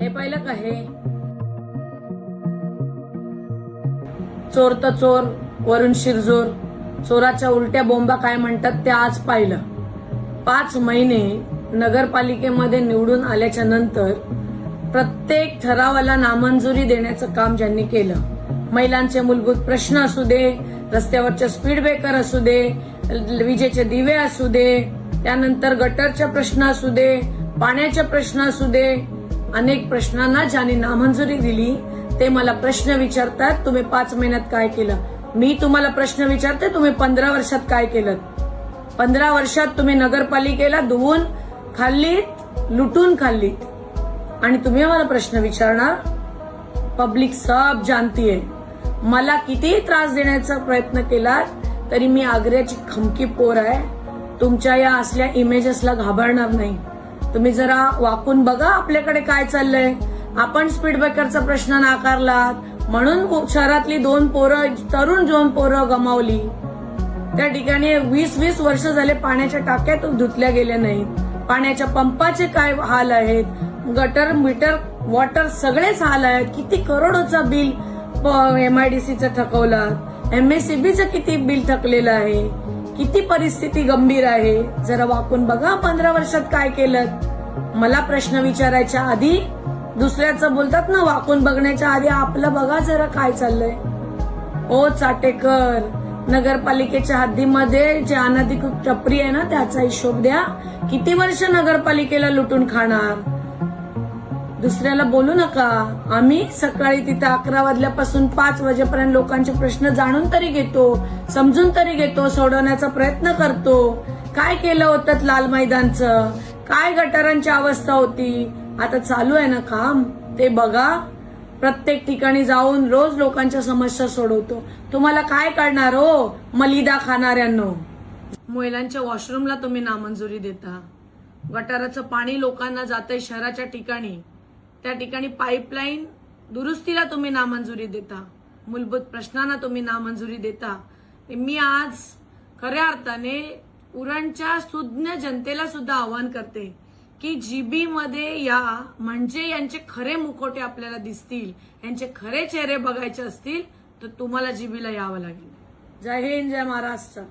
हे पाहिलं का? हे चोर तर चोर वरून शिरजोर, चोराच्या उलट्या बोंबा काय म्हणतात ते आज पाहिलं. 5 महिने नगरपालिकेमध्ये निवडून आल्याच्या नंतर प्रत्येक ठरावाला नामंजुरी देण्याचं काम ज्यांनी केलं, महिलांचे मूलभूत प्रश्न असू दे, रस्त्यावरच्या स्पीड ब्रेकर असू दे, विजेचे दिवे असू दे, त्यानंतर गटरचे प्रश्न असू दे, पाण्याचे प्रश्न असू दे, अनेक प्रश्नांना ज्यांनी नामंजुरी दिली ते मला प्रश्न विचारतात, तुम्ही 5 महिन्यात काय केलं? मी तुम्हाला प्रश्न विचारते, तुम्ही 15 वर्षात काय केलं? 15 वर्षात तुम्ही नगरपालिकेला धुवून खाल्लीत, लुटून खाल्लीत, आणि तुम्ही मला प्रश्न विचारणार? पब्लिक सब जानती है. मला कितीही त्रास देण्याचा प्रयत्न केला तरी मी आग्र्याची खमकी पोर आहे. तुमच्या या असल्या इमेजेसला घाबरणार नाही. तुम्ही जरा वाकून बघा आपल्याकडे काय चाललंय. आपण स्पीड ब्रेकरचा प्रश्न नाकारलात म्हणून शहरातली 2 पोरं, तरुण 2 पोरं गमावली. त्या ठिकाणी 20-20 वर्ष झाले पाण्याच्या टाक्यात धुतल्या गेल्या नाहीत. पाण्याच्या पंपाचे काय हाल आहेत, गटर मीटर वॉटर सगळेच हाल आहेत. किती करोडोचा बिल MIDCचं थकवला, MSEBचं किती बिल थकलेलं आहे, किती परिस्थिती गंभीर आहे. जरा वाकून बघा 15 वर्षात काय केलं. मला प्रश्न विचारायच्या आधी दुसऱ्याचं बोलतात ना, वाकून बघण्याच्या आधी आपलं बघा जरा काय चाललंय. ओ चाटेकर, नगरपालिकेच्या हद्दीमध्ये जे अनधिकृत टपरी आहे ना त्याचा हिशोब द्या. किती वर्ष नगरपालिकेला लुटून खाणार? दुसऱ्याला बोलू नका. आम्ही सकाळी तिथे 11 वाजल्यापासून 5 वाजेपर्यंत लोकांचे प्रश्न जाणून तरी घेतो, समजून तरी घेतो, सोडवण्याचा प्रयत्न करतो. काय केलं होतं लाल मैदानचं, काय गटारांची अवस्था होती. आता चालू आहे ना काम, ते बघा. प्रत्येक ठिकाणी जाऊन रोज लोकांच्या समस्या सोडवतो. तुम्हाला काय करणार हो मलिदा खाणाऱ्यांनो? महिलांच्या वॉशरूमला तुम्ही नामंजुरी देता, गटाराचं पाणी लोकांना जातंय शहराच्या ठिकाणी, त्या ठिकाणी पाईपलाईन दुरुस्तीला तुम्ही नामंजुरी देता, मूलभूत प्रश्नांना तुम्ही नामंजुरी देता. मी आज खऱ्या अर्थाने उरणच्या सुज्ञ जनतेला सुद्धा आवाहन करते की जीबी मध्ये या, म्हणजे यांचे खरे मुखोटे आपल्याला दिसतील, यांचे खरे चेहरे बघायचे असतील तर तुम्हाला जीबीला यावं लागेल. जय हिंद, जय महाराष्ट्र.